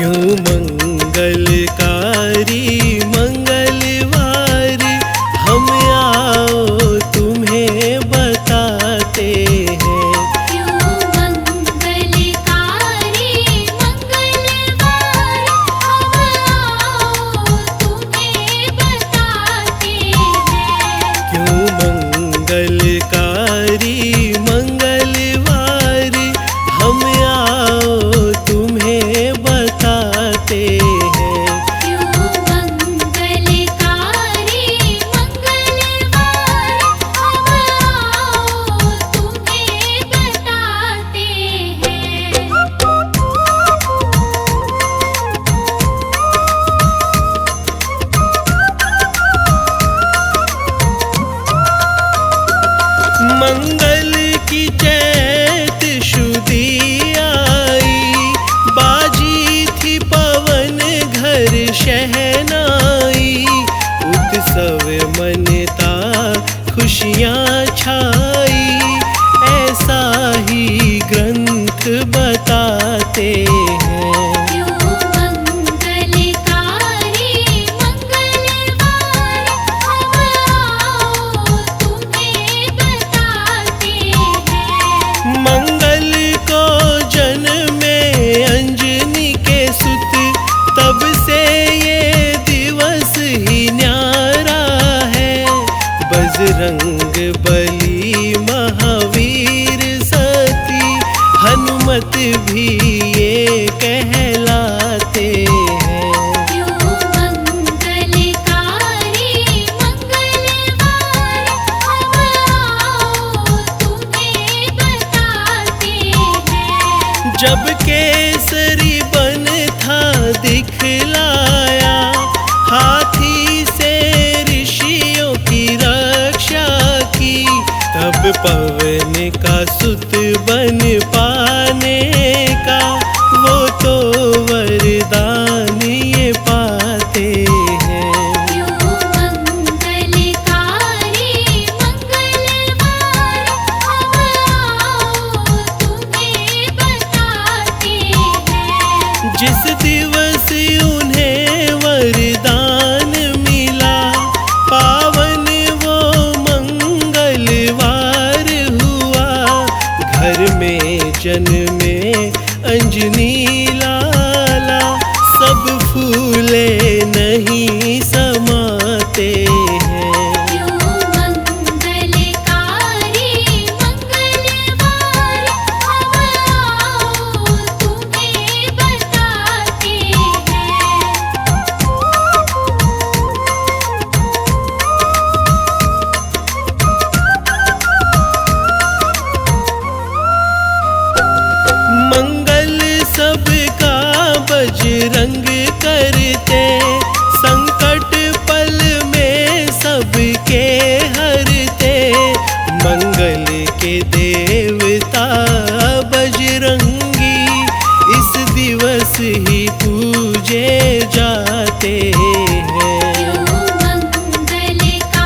क्यों मंगलकारी मंगलवारी हम आओ तुम्हें बताते हैं। क्यों मंगलकारी मंगलवारी हम आओ तुम्हें बताते हैं। क्यों मंगलकारी मंगलवारी हम आओ तुम्हें बताते हैं। क्यों मंगलकारी मंगलवारी हम आओ तुम्हें बताते हैं। मंगल की चैत शुद्धि आई, बाजी थी पवन घर शहनाई। उत्सव मनता खुशियाँ छाई, ऐसा ही ग्रंथ बताते हैं। क्यों मंगलकारी मंगलवारी हम आओ तुम्हें बताते हैं। मंगल को जन्मे अंजनी के सुत, तब से ये दिवस ही न्यारा है। बजरंग बली महावीर सती हनुमत भी ये कहलाते हैं। क्यों मंगलकारी मंगलवारी हम आओ तुम्हें बताते हैं। जब केसरी बन था दिखलाया, हाथी से ऋषियों की रक्षा की। तब पवन का सुत बन पाने का वो तो वरदान ये पाते हैं। क्यों मंगलकारी मंगलवारी हम आओ तुम्हें बताते हैं। जिस दिवस उन्हें वरदान मिला, पावन वो मंगलवार हुआ। घर में जन्मे अंजनी लाला, सब फूले नहीं समाते हैं। क्यों मंगलकारी मंगलवारी हम आओ तुम्हें बताते हैं। मंगल सबका बजरंग करते, संकट पल में सबके हरते। मंगल के देवता बजरंगी इस दिवस ही पूजे जाते हैं। क्यों मंगलकारी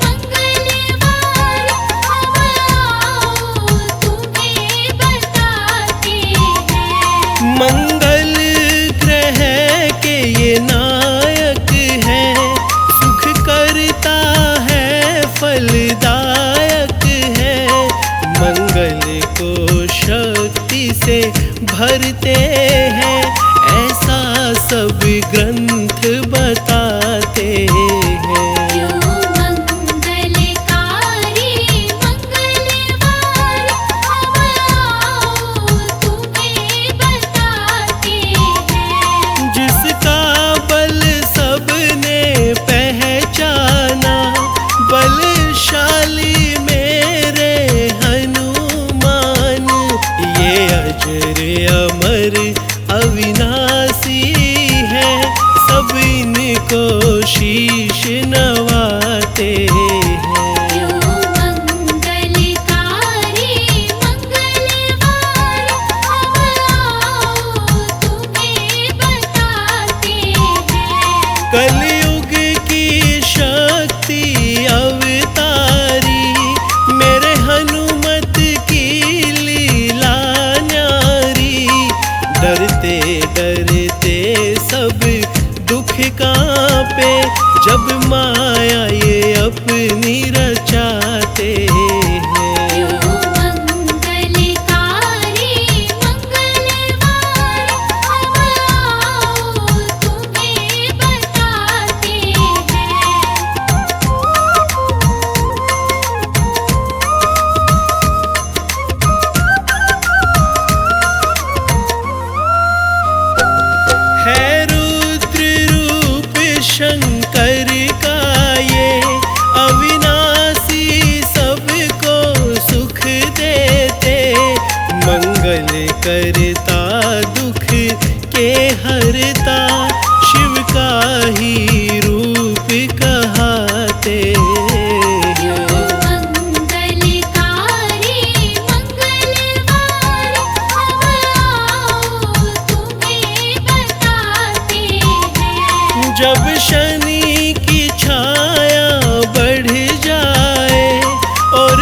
मंगलवारी हम आओ तुम्हें बताते हैं। मंगल ग्रह के ये नायक है, सुख करता है फलदायक है। मंगल को शक्ति से भरते हैं, ऐसा सब ग्रंथ बताते हैं। क्यों मंगलकारी मंगलवारी हम आओ तुम्हें बताते हैं। जिसका बल सबने पहचाना, बलशाली मेरे हनुमान। ये अजर अमर अविनाशी है, सब इनको शीश नवाते हैं। क्यों मंगलकारी मंगलवारी हम आओ तुम्हें बताते हैं। कलयुग की शक्ति अवतारी, मेरे हनुमत की लीला न्यारी। डरते डरते सब दुख कांपे, जब माया ये अपनी रचाते हैं। मंगलकारी मंगलवार हम आओ तुम्हें बताते हैं। है रुद्र रूप शंकर का ये, अविनाशी सबको सुख देते, मंगल करता दुख के हरता, शिव का ही रूप कहाते हैं। मंगलकारी मंगलवार हम आओ तुम्हें बताते हैं। जब शनि की छाया बढ़ जाए और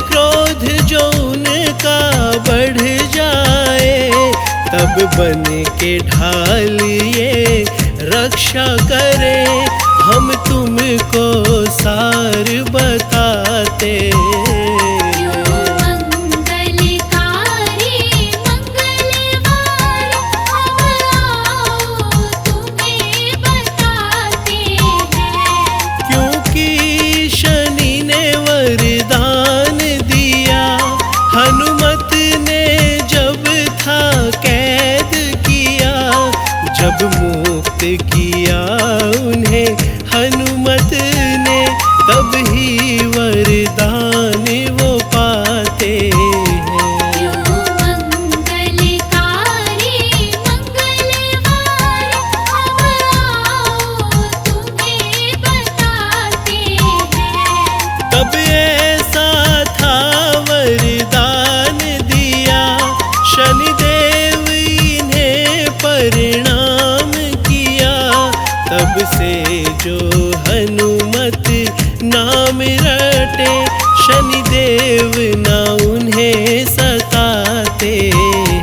क्रोध जो उनका बढ़ जाए, तब बन के ढाल ये रक्षा करे, हम तुमको सार बताते हैं। मंगलकारी मंगलवार हम आओ तुम्हें बताते हैं। क्योंकि शनि ने वरदान दिया, हनुमत ने जब था कैद किया, जब मुक्त किया उन्हें हनुमत ने, तब ही वरदान वो पाते हैं। मंगलकारी मंगलवार हम आओ तुम्हें बताते हैं। तब ऐसा था वरदान दिया, शनिदेव इन्हें परिणाम किया, तब से जो हनुमत नाम रटे, शनिदेव ना उन्हें सताते हैं।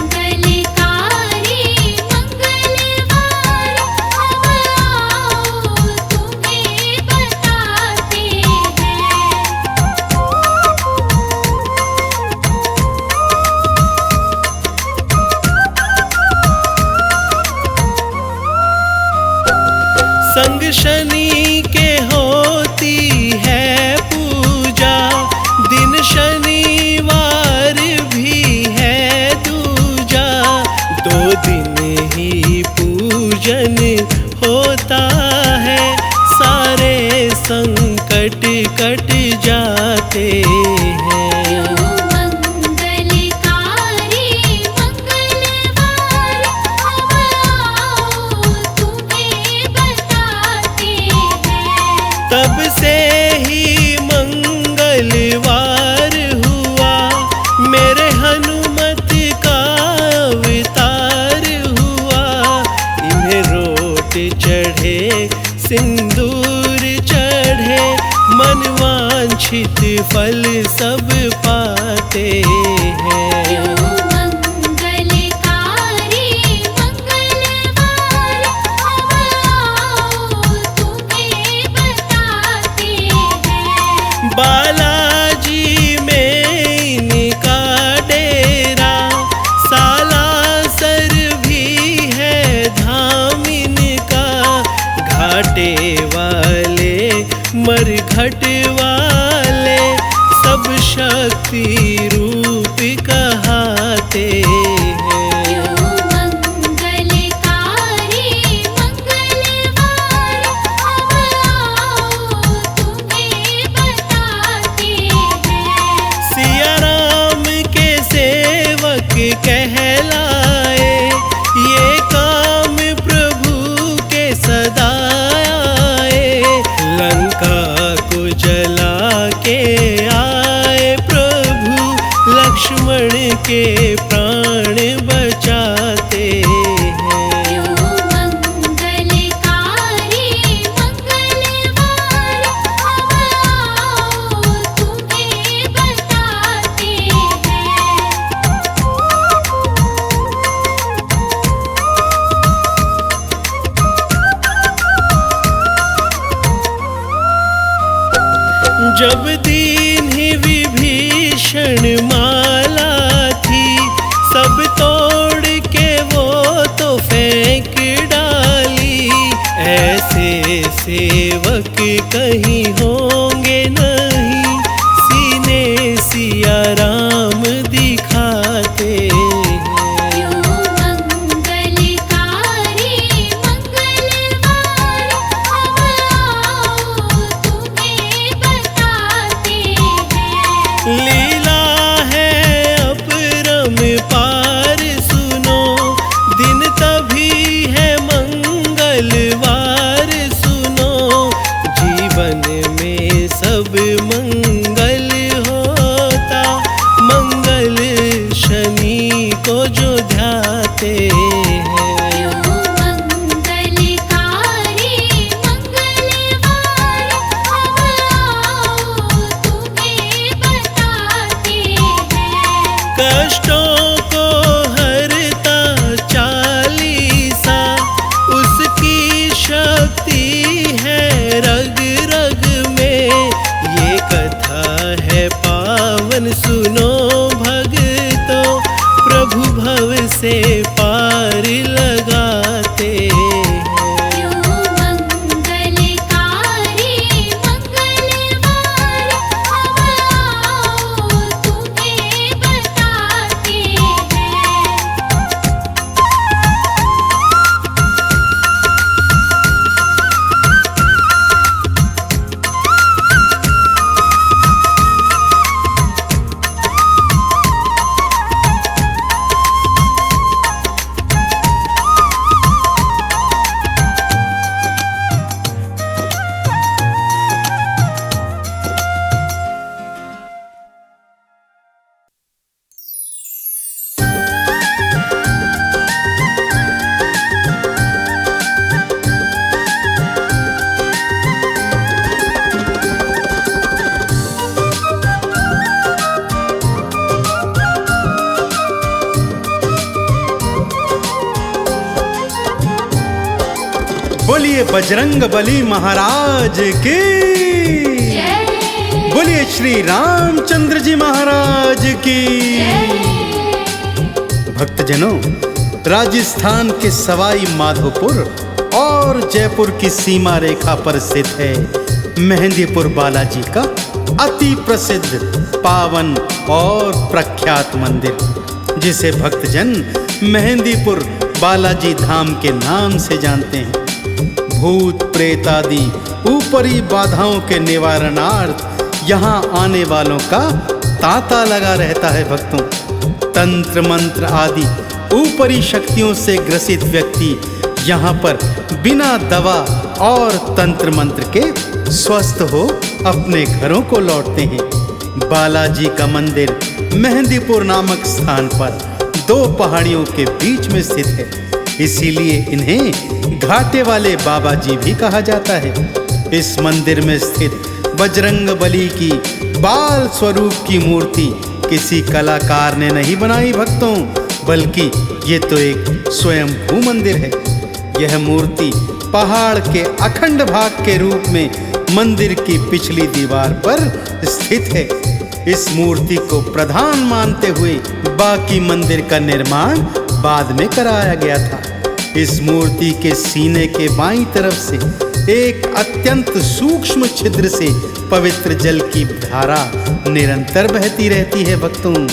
मंगलकारी मंगलवार हम आओ तुम्हें बताते हैं। संग शनि के होती है पूजा, दिन शनिवार भी है दूजा, 2 दिन ही पूजन होता है, सारे संकट कट जाते हैं। मंगलकारी मंगलवार हम आओ तुम्हें बताते हैं। तब से ही मंगलवार हुआ, मेरे हनुमत का अवतार हुआ, इन्हें रोट चढ़े सिंदूर चढ़े, मन वांछित फल सब पाते हैं। मंगलकारी मंगलवार हम आओ तुम्हें बताते हैं। बालाजी में इनका डेरा, सालासर भी है धाम इनका, घाटे वाले मरघट वाले सब शक्ति रूप कहाते हैं। मंगलकारी मंगलवार हम आओ तुम्हें बताते हैं। सिया राम के सेवक कहलाए, ये काम प्रभु के सदा आए, लंका को जल जब दीन ही विभीषण माला थी, सब तोड़ के वो तो फेंक डाली। ऐसे सेवक कहीं होंगे नहीं, सीने सिया राम दिखाते हैं। क्यों मंगलकारी मंगलवार, हम आओ तुम्हें बताते हैं। लीला है अपरंपार सुनो, दिन तभी है मंगलवार सुनो। जीवन में सब मंगल होता, मंगल शनि को जो ध्याते हैं। क्यों मंगलकारी मंगलवार, हम आओ तुम्हें बताते हैं। कष्टों को हरता चालीसा, उसकी शक्ति है रग रग में। ये कथा है पावन सुनो भक्तों, प्रभु भव से पार लगाते हैं। क्यों मंगलकारी मंगलवार, हम आओ तुम्हें बताते हैं। बोलिए बजरंग बली महाराज की, जय बोलिए श्री रामचंद्र जी महाराज की। भक्तजनों, राजस्थान के सवाई माधोपुर और जयपुर की सीमा रेखा पर स्थित है मेहंदीपुर बालाजी का अति प्रसिद्ध, पावन और प्रख्यात मंदिर, जिसे भक्तजन मेहंदीपुर बालाजी धाम के नाम से जानते हैं। भूत प्रेत आदि ऊपरी बाधाओं के निवारणार्थ यहाँ आने वालों का तांता लगा रहता है। भक्तों, तंत्र मंत्र आदि ऊपरी शक्तियों से ग्रसित व्यक्ति यहाँ पर बिना दवा और तंत्र मंत्र के स्वस्थ हो अपने घरों को लौटते हैं। बालाजी का मंदिर मेहंदीपुर नामक स्थान पर दो पहाड़ियों के बीच में स्थित है, इसीलिए इन्हें घाटे वाले बाबा जी भी कहा जाता है। इस मंदिर में स्थित बजरंग बली की बाल स्वरूप की मूर्ति किसी कलाकार ने नहीं बनाई भक्तों, बल्कि ये तो एक स्वयंभू मंदिर है। यह मूर्ति पहाड़ के अखंड भाग के रूप में मंदिर की पिछली दीवार पर स्थित है। इस मूर्ति को प्रधान मानते हुए बाकी मंदिर का निर्माण बाद में कराया गया था। इस मूर्ति के सीने के बाईं तरफ से एक अत्यंत सूक्ष्म छिद्र से पवित्र जल की धारा निरंतर बहती रहती है। भक्तों,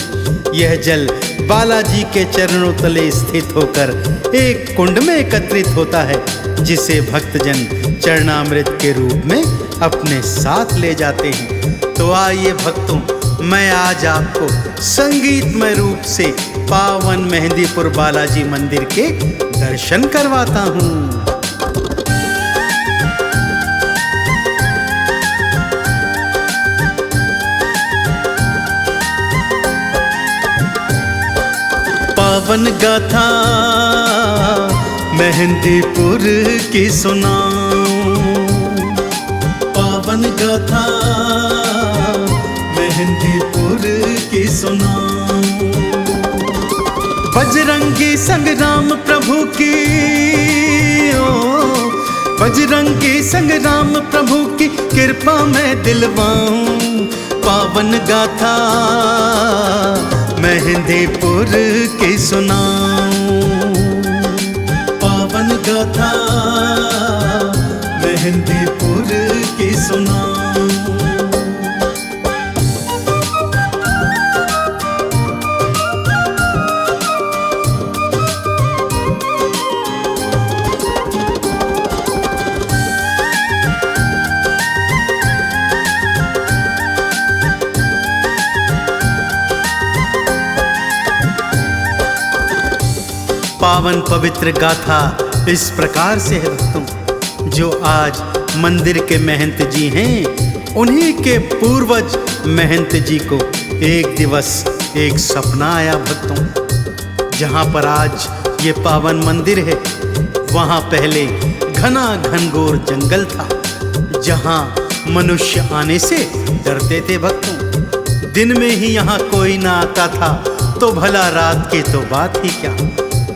यह जल बालाजी के चरणों तले स्थित होकर एक कुंड में एकत्रित होता है, जिसे भक्तजन चरणामृत के रूप में अपने साथ ले जाते हैं। तो आइए भक्तों, मैं आज आपको संगीतमय रूप से पावन मेहंदीपुर बालाजी मंदिर के दर्शन करवाता हूँ। पावन गाथा मेहंदीपुर की सुनाऊं, पावन गाथा मेहंदीपुर की सुनाऊं। बजरंगी संग्राम प्रभु की, ओ बजरंगी संग्राम प्रभु की कृपा मैं दिलवाऊं, पावन गाथा मेहंदीपुर की सुनाऊं, पावन गाथा मेहंदीपुर की सुनाऊं। पावन पवित्र गाथा इस प्रकार से है भक्तों, जो आज मंदिर के महंत जी हैं, उन्हीं के पूर्वज महंत जी को एक दिवस एक सपना आया भक्तों। जहाँ पर आज ये पावन मंदिर है, वहाँ पहले घना घनघोर जंगल था, जहाँ मनुष्य आने से डरते थे भक्तों। दिन में ही यहाँ कोई ना आता था, तो भला रात की तो बात ही क्या।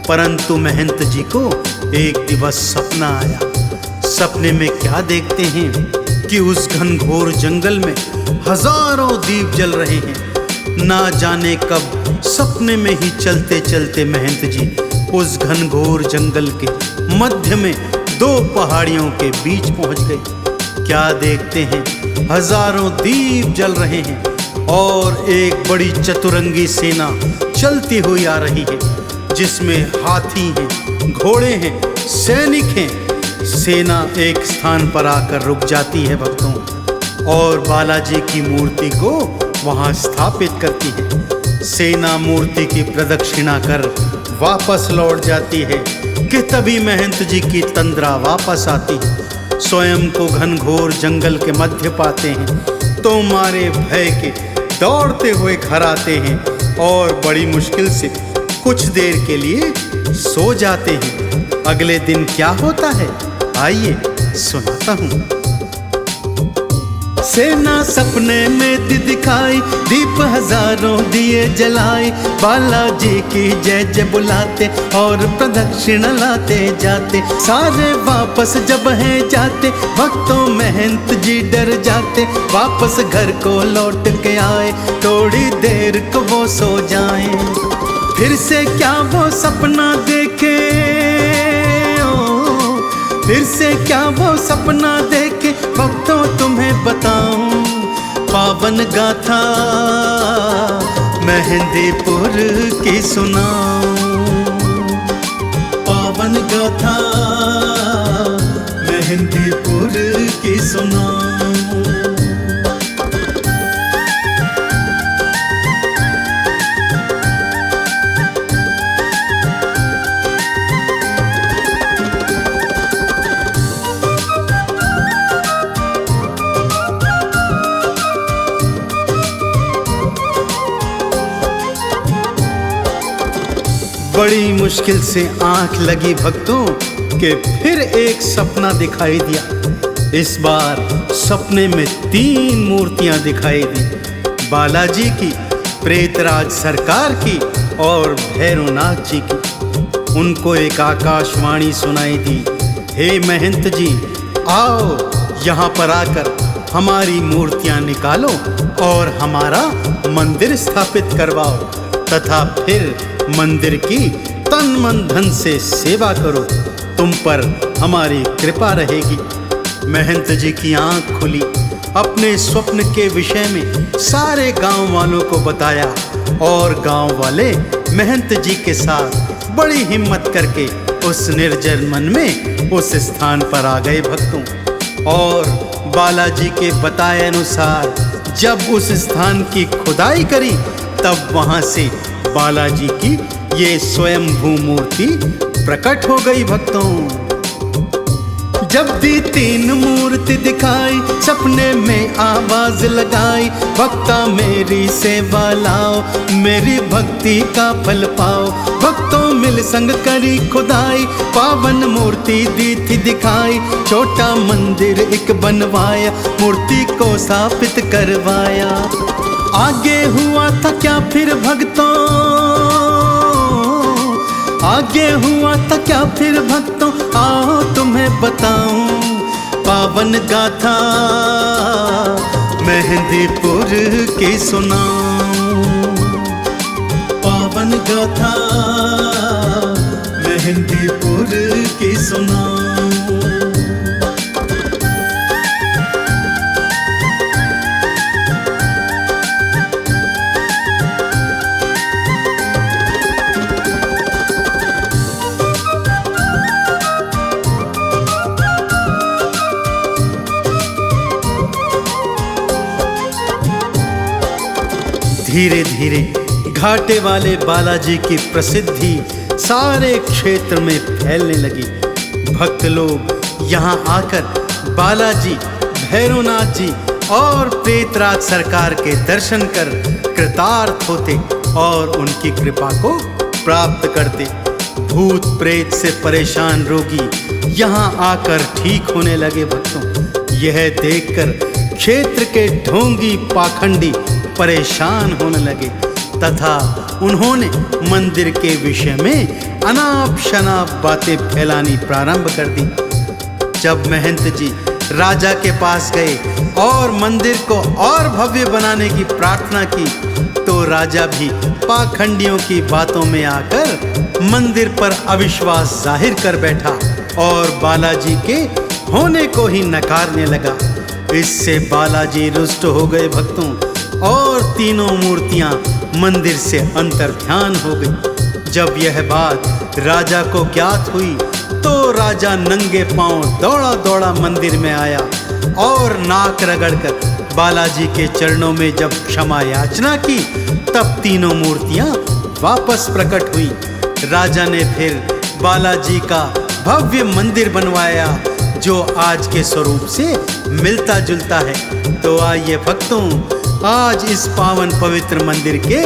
परंतु महंत जी को एक दिवस सपना आया। सपने में क्या देखते हैं कि उस घनघोर जंगल में हजारों दीप जल रहे हैं। ना जाने कब सपने में ही चलते चलते महंत जी उस घनघोर जंगल के मध्य में दो पहाड़ियों के बीच पहुंच गए। क्या देखते हैं, हजारों दीप जल रहे हैं और एक बड़ी चतुरंगी सेना चलती हुई आ रही है, जिसमें हाथी हैं, घोड़े हैं, सैनिक हैं। सेना एक स्थान पर आकर रुक जाती है भक्तों और बालाजी की मूर्ति को वहां स्थापित करती है। सेना मूर्ति की प्रदक्षिणा कर वापस लौट जाती है कि तभी महंत जी की तंद्रा वापस आती है। स्वयं को घनघोर जंगल के मध्य पाते हैं तो मारे भय के दौड़ते हुए घर आते हैं और बड़ी मुश्किल से कुछ देर के लिए सो जाते हैं। अगले दिन क्या होता है, आइए सुनाता हूँ। सेना सपने में दिखाई, दीप हजारों दिए जलाए, बालाजी की जय जय बुलाते और प्रदक्षिण लाते जाते। सारे वापस जब हैं जाते, भक्तों महंत जी डर जाते। वापस घर को लौट के आए, थोड़ी देर को वो सो जाए। फिर से क्या वो सपना देखे, फिर से क्या वो सपना देखे, भक्तों तुम्हें बताऊं। पावन गाथा मेहंदीपुर की सुनाऊं, पावन गाथा मेहंदीपुर की सुनाऊं। बड़ी मुश्किल से आंख लगी भक्तों कि फिर एक सपना दिखाई दिया। इस बार सपने में 3 मूर्तियां दिखाई दी, बालाजी की, प्रेतराज सरकार की और भैरवनाथ जी की। उनको एक आकाशवाणी सुनाई दी, हे महंत जी, आओ यहाँ पर आकर हमारी मूर्तियां निकालो और हमारा मंदिर स्थापित करवाओ तथा फिर मंदिर की तन मन धन से सेवा करो, तुम पर हमारी कृपा रहेगी। महंत जी की आंख खुली, अपने स्वप्न के विषय में सारे गांव वालों को बताया और गांव वाले महंत जी के साथ बड़ी हिम्मत करके उस निर्जन मन में उस स्थान पर आ गए भक्तों। और बालाजी के बताए अनुसार जब उस स्थान की खुदाई करी, तब वहां से बालाजी की ये स्वयंभू मूर्ति प्रकट हो गई भक्तों। जब भी 3 मूर्ति दिखाई, सपने में आवाज लगाई, भक्ता मेरी सेवा लाओ, मेरी भक्ति का फल पाओ। भक्तों मिल संग करी खुदाई, पावन मूर्ति दी थी दिखाई। छोटा मंदिर एक बनवाया, मूर्ति को स्थापित करवाया। आगे हुआ था क्या फिर भक्तों, आगे हुआ था क्या फिर भक्तों, आओ तुम्हें बताऊं। पावन गाथा मेहंदीपुर की सुनाऊं, पावन गाथा मेहंदीपुर की सुनाऊं। धीरे धीरे घाटे वाले बालाजी की प्रसिद्धि सारे क्षेत्र में फैलने लगी। भक्त लोग यहाँ आकर बालाजी, भैरवनाथ जी और प्रेतराज सरकार के दर्शन कर कृतार्थ होते और उनकी कृपा को प्राप्त करते। भूत प्रेत से परेशान रोगी यहाँ आकर ठीक होने लगे। भक्तों, यह देखकर क्षेत्र के ढोंगी पाखंडी परेशान होने लगे तथा उन्होंने मंदिर के विषय में अनाप शनाप बातें फैलानी प्रारंभ कर दी। जब महंत जी राजा के पास गए और मंदिर को और भव्य बनाने की प्रार्थना की तो राजा भी पाखंडियों की बातों में आकर मंदिर पर अविश्वास जाहिर कर बैठा और बालाजी के होने को ही नकारने लगा। इससे बालाजी रुष्ट हो गए भक्तों, और तीनों मूर्तियां मंदिर से अंतर्ध्यान हो गई। जब यह बात राजा को ज्ञात हुई तो राजा नंगे पांव दौड़ा दौड़ा मंदिर में आया और नाक रगड़कर बालाजी के चरणों में जब क्षमा याचना की तब तीनों मूर्तियां वापस प्रकट हुई। राजा ने फिर बालाजी का भव्य मंदिर बनवाया जो आज के स्वरूप से मिलता जुलता है। तो आइए भक्तों, आज इस पावन पवित्र मंदिर के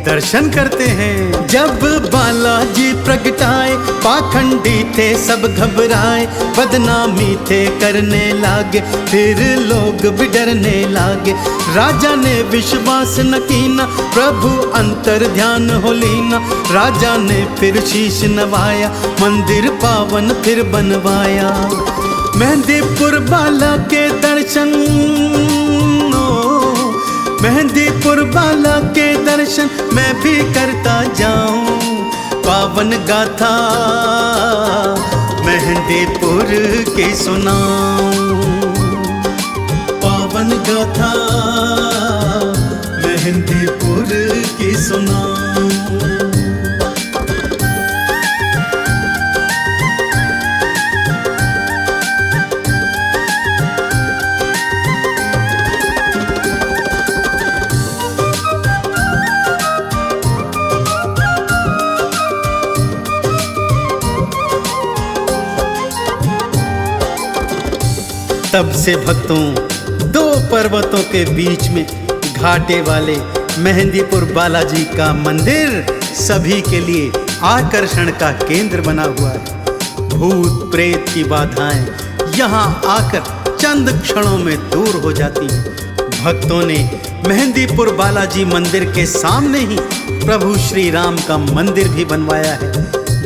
दर्शन करते हैं। जब बालाजी प्रगटाए पाखंडी थे सब घबराए, बदनामी थे करने लागे फिर लोग भी डरने लागे। राजा ने विश्वास न कीना प्रभु अंतर ध्यान हो लीना, राजा ने फिर शीश नवाया मंदिर पावन फिर बनवाया। मेहंदीपुर बाला के दर्शन, मेहंदीपुर बाला के दर्शन मैं भी करता जाऊं, पावन गाथा मेहंदीपुर की सुनाऊं, पावन गाथा मेहंदीपुर की सुनाऊं। तब से भक्तों दो पर्वतों के बीच में घाटे वाले मेहंदीपुर बालाजी का मंदिर सभी के लिए आकर्षण का केंद्र बना हुआ है। भूत प्रेत की बाधाएं यहाँ आकर चंद क्षणों में दूर हो जाती हैं। भक्तों ने मेहंदीपुर बालाजी मंदिर के सामने ही प्रभु श्री राम का मंदिर भी बनवाया है,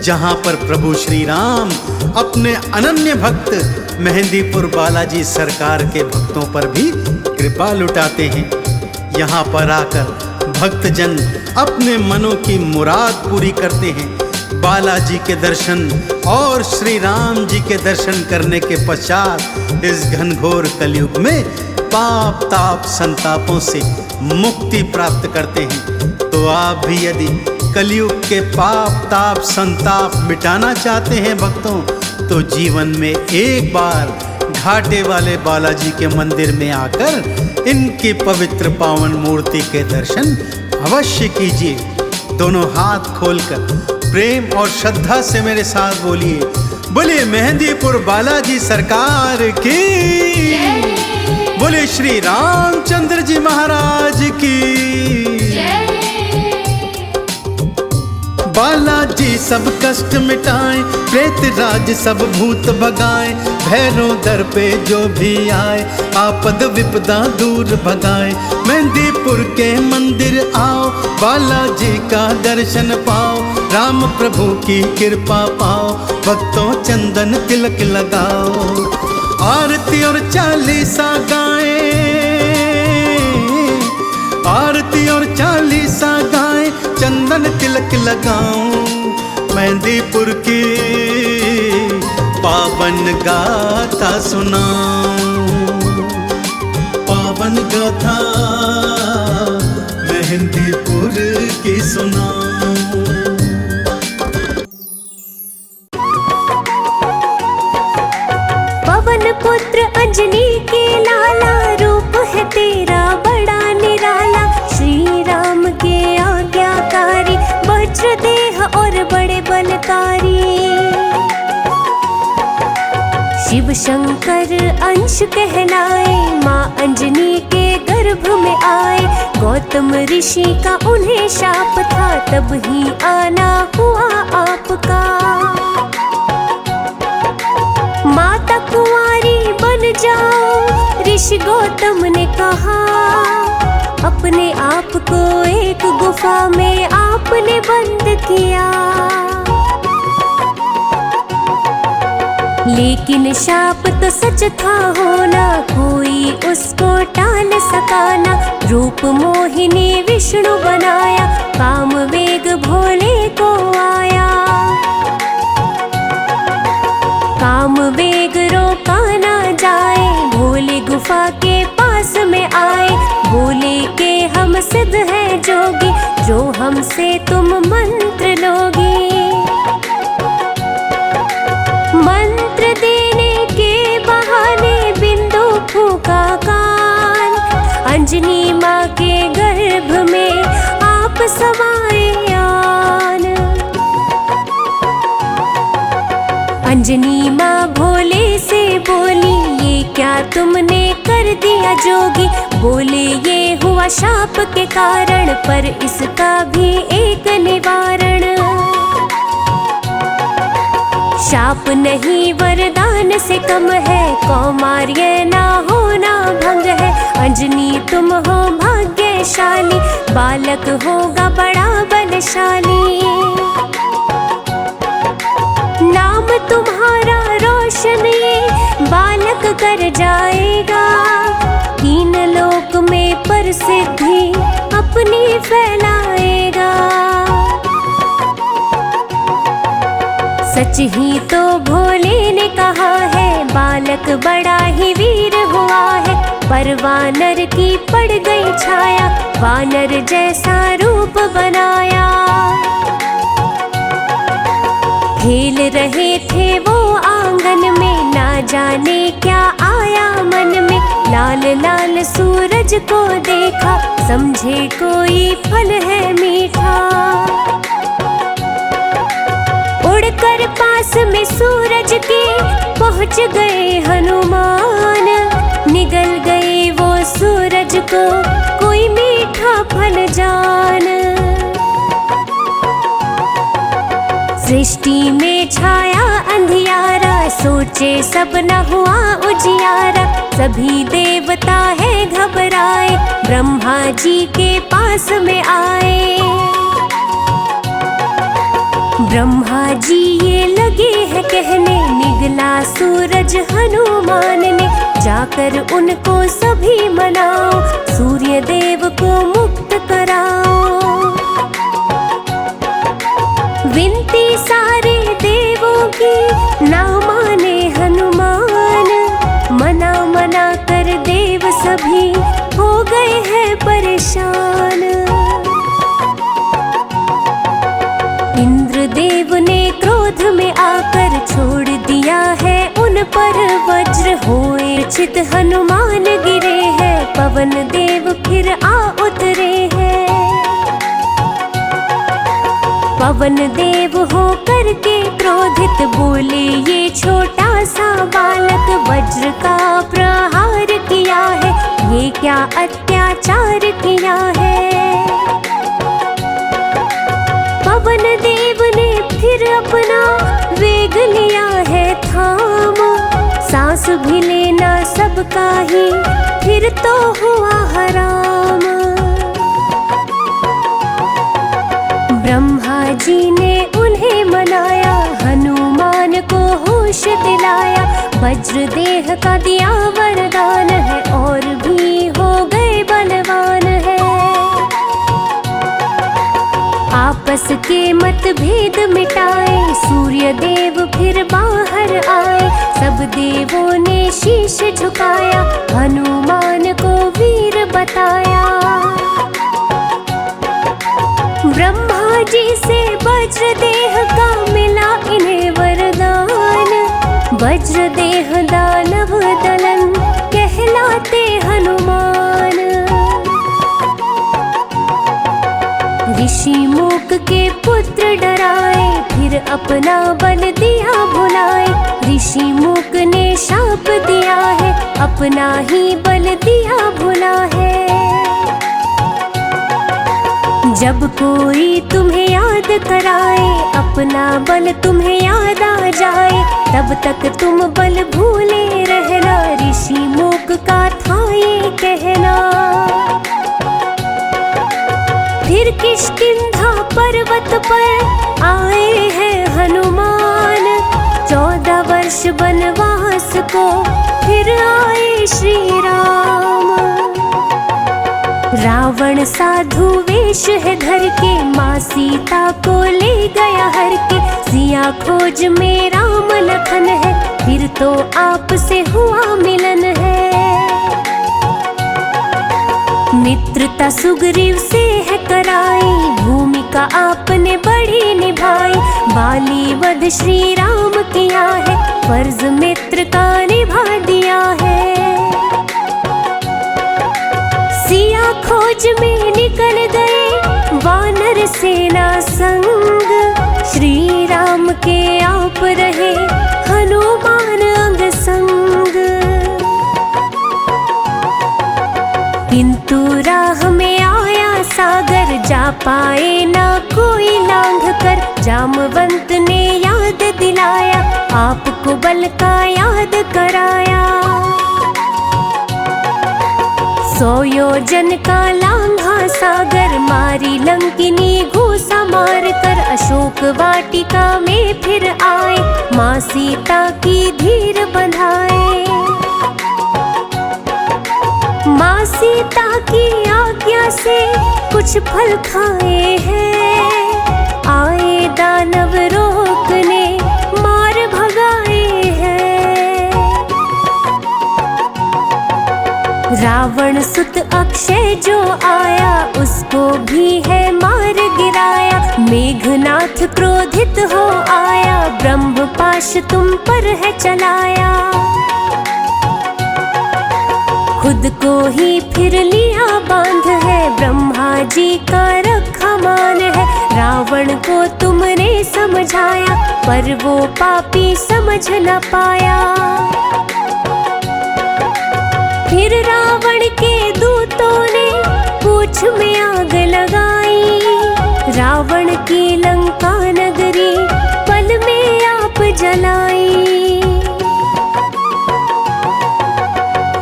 जहाँ पर प्रभु श्री राम अपने अनन्य भक्त मेहंदीपुर बालाजी सरकार के भक्तों पर भी कृपा लुटाते हैं। यहाँ पर आकर भक्तजन अपने मनों की मुराद पूरी करते हैं। बालाजी के दर्शन और श्री राम जी के दर्शन करने के पश्चात इस घनघोर कलयुग में पाप ताप संतापों से मुक्ति प्राप्त करते हैं। तो आप भी यदि कलयुग के पाप ताप संताप मिटाना चाहते हैं भक्तों, तो जीवन में एक बार घाटे वाले बालाजी के मंदिर में आकर इनकी पवित्र पावन मूर्ति के दर्शन अवश्य कीजिए। दोनों हाथ खोलकर प्रेम और श्रद्धा से मेरे साथ बोलिए, बोले मेहंदीपुर बालाजी सरकार की, बोले श्री रामचंद्र जी महाराज की। बालाजी सब कष्ट मिटाए, प्रेत राज सब भूत भगाए, भैरव दर पे जो भी आए आपद विपदा दूर भगाए। मेहंदीपुर के मंदिर आओ, बालाजी का दर्शन पाओ, राम प्रभु की कृपा पाओ, भक्तों चंदन तिलक लगाओ। आरती और चालीसा गाए, आरती और चालीसा गाए, चंदन तिलक लगाऊं, मेहंदीपुर की पावन गाथा सुनाऊं, पावन गाथा मेहंदीपुर की सुनाऊं। पवन पुत्र अंजनी के लाला, रूप है तेरा बड़ा निराला। श्री राम के आज्ञाकारी, वज्र देह और बड़े बलकारी। शिव शंकर अंश कहलाए, माँ अंजनी के गर्भ में आए। गौतम ऋषि का उन्हें शाप था, तब ही आना हुआ आपका। माता कुंवारी बन जाओ, ऋषि गौतम ने कहा। अपने आप को एक गुफा में आपने बंद किया, लेकिन शाप तो सच था होना, कोई उसको टाल सकाना। रूप मोहिनी विष्णु बनाया, काम वेग भोले को आया। काम वेग रोका ना जाए, भोले गुफा के पास में आए। बोले के हम सिद्ध है जोगी, जो हमसे तुम मंत्र लोगी। मंत्र देने के बहाने बिंदु फूका कान, अंजनी माँ के गर्भ में आप समाए आन। अंजनी माँ भोले से बोली, ये क्या तुमने कर दिया जोगी। बोले ये हुआ शाप के कारण, पर इसका भी एक निवारण। शाप नहीं वरदान से कम है, कौमार्य ना होना भंग है। अंजनी तुम हो भाग्यशाली, बालक होगा बड़ा बलशाली। नाम तुम्हारा रोशन ये बालक कर जाएगा, तीन लोक में प्रसिद्धि अपनी फैलाएगा। सच ही तो भोले ने कहा है, बालक बड़ा ही वीर हुआ है। पर वानर की पड़ गई छाया, वानर जैसा रूप बनाया। खेल रहे थे वो आंगन में, ना जाने क्या आया मन में। लाल लाल सूरज को देखा, समझे कोई फल है मीठा। उड़कर पास में सूरज के पहुँच गए हनुमान। निगल गए वो सूरज को कोई मीठा फल जान। सृष्टि में छाया अंधियारा, सोचे सब न हुआ उजियारा। सभी देवता है घबराए, ब्रह्मा जी के पास में आए। ब्रह्मा जी ये लगे हैं कहने, निगला सूरज हनुमान ने। जाकर उनको सभी मनाओ, सूर्य देव को मुक्त कराओ। विनती सारे देवों की ना माने हनुमान। मना मना कर देव सभी हो गए हैं परेशान। इंद्रदेव ने क्रोध में आकर छोड़ दिया है उन पर वज्र। होए चित हनुमान गिरे हैं, पवन देव फिर आ उतरे हैं। पवन देव हो करके क्रोधित बोले, ये छोटा सा बालक वज्र का प्रहार किया है। ये क्या अत्याचार किया है। पवन देव ने फिर अपना वेग लिया है थाम। सांस भी लेना सबका ही फिर तो हुआ हराम। ब्रह्मा जी ने उन्हें मनाया, हनुमान को होश दिलाया। वज्र देह का दिया वरदान है और भी हो गए बलवान है। आपस के मतभेद मिटाए सूर्य देव फिर बाहर आए। सब देवों ने शीश झुकाया हनुमान को वीर बताया। ब्रह्मा जी से वज्र देह का मिला इन्हें वरदान। वज्र देह दानव दलन कहलाते हनुमान। ऋषि मूक के पुत्र डराए फिर अपना बल दिया भुलाए। ऋषि मूक ने शाप दिया है अपना ही बल दिया भुला है। जब कोई तुम्हें याद कराए अपना बल तुम्हें याद आ जाए, तब तक तुम बल भूले रहना। ऋषि मूक का था ये कहना। फिर किष्किंधा पर्वत पर आए हैं हनुमान। 14 वर्ष वनवास को फिर आए श्री राम। रावण साधु वेश है धर के माँ सीता को ले गया हर के। सिया खोज में राम लखन है फिर तो आपसे हुआ मिलन है। मित्रता सुग्रीव से है कराई भूमिका आपने बड़ी निभाई। बाली वध श्री राम किया है फर्ज मित्र का निभा दिया है। सिया खोज में निकल गए वानर सेना संग। श्री राम के आप रहे हनुमान अंग संग। किंतु राह में आया सागर जा पाए ना कोई लांघ कर। जामवंत ने याद दिलाया आपको बल का याद कराया। 100 योजन का लांघा सागर मारी लंकिनी घूसा मार कर। अशोक वाटिका में फिर आए माँ सीता की धीर बंधाए। माँ सीता की आज्ञा से कुछ फल खाए हैं। आए दानव रोकने मार भगाए हैं। रावण सुत अक्षय जो आया उसको भी है मार गिराया। मेघनाथ क्रोधित हो आया ब्रह्मपाश तुम पर है चलाया। खुद को ही फिर लिया बांध है ब्रह्मा जी का रखा मान है। रावण को तुमने समझाया पर वो पापी समझ न पाया। फिर रावण के दूतों ने पूंछ में आग लगाई। रावण की लंका नगरी पल में आप जलाई।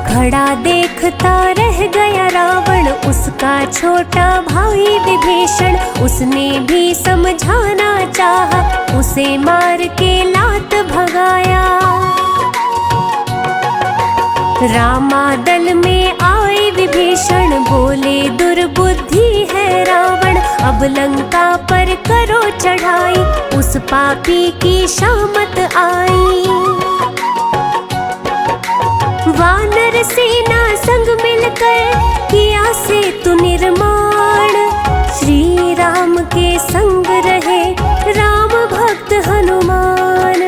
खड़ा देखता रह गया रावण उसका छोटा भाई विभीषण। उसने भी समझाना चाहा उसे मार के लात भगाया। रामादल में आए विभीषण बोले दुर्बुद्धि है रावण। अब लंका पर करो चढ़ाई उस पापी की शामत आई। वानर सेना संग मिलकर किया सेतु निर्माण। श्री राम के संग रहे राम भक्त हनुमान।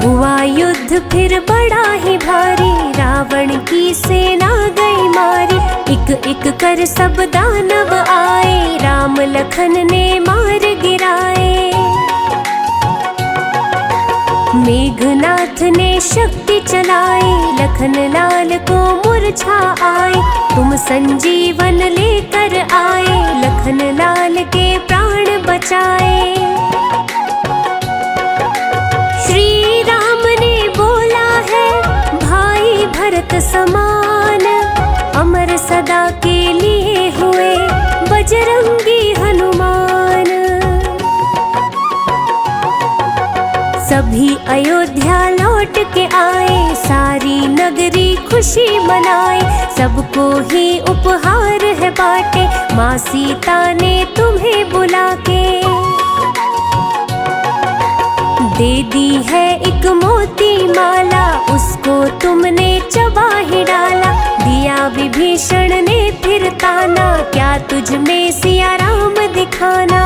हुआ युद्ध फिर बड़ा ही भारी रावण की सेना गई मारी। एक एक कर सब दानव आए राम लखन ने मार गिराए। मेघनाथ ने शक्ति चलाई लखन लाल को मूर्छा आई। तुम संजीवन लेकर आए लखन लाल के प्राण बचाए। श्री राम ने बोला है भाई भरत समान। अमर सदा के लिए हुए बजरंगी हनुमान। सभी अयोध्या लौट के आए, सारी नगरी खुशी मनाए। सबको ही उपहार है बांटे, माँ सीता ने तुम्हें बुला के। दे दी है एक मोती माला, उसको तुमने चबा ही डाला। दिया विभीषण ने फिर ताना, क्या तुझ में सिया राम दिखाना।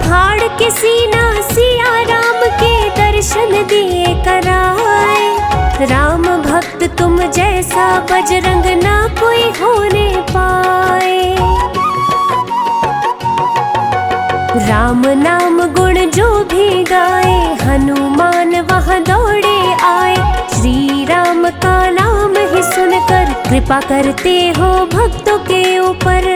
फाड़ के सीना सिया राम के दर्शन दिए कराए। राम भक्त तुम जैसा बजरंग ना कोई होने पाए। राम नाम गुण जो भी गाए, हनुमान वहाँ दौड़े आए। श्री राम का नाम ही सुनकर कृपा करते हो भक्तों के ऊपर।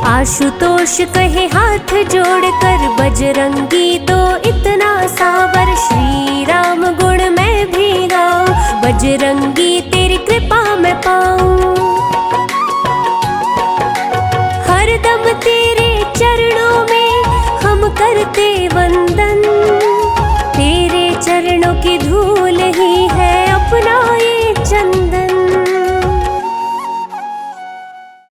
आशुतोष कहे हाथ जोड़कर, बजरंगी दो इतना सा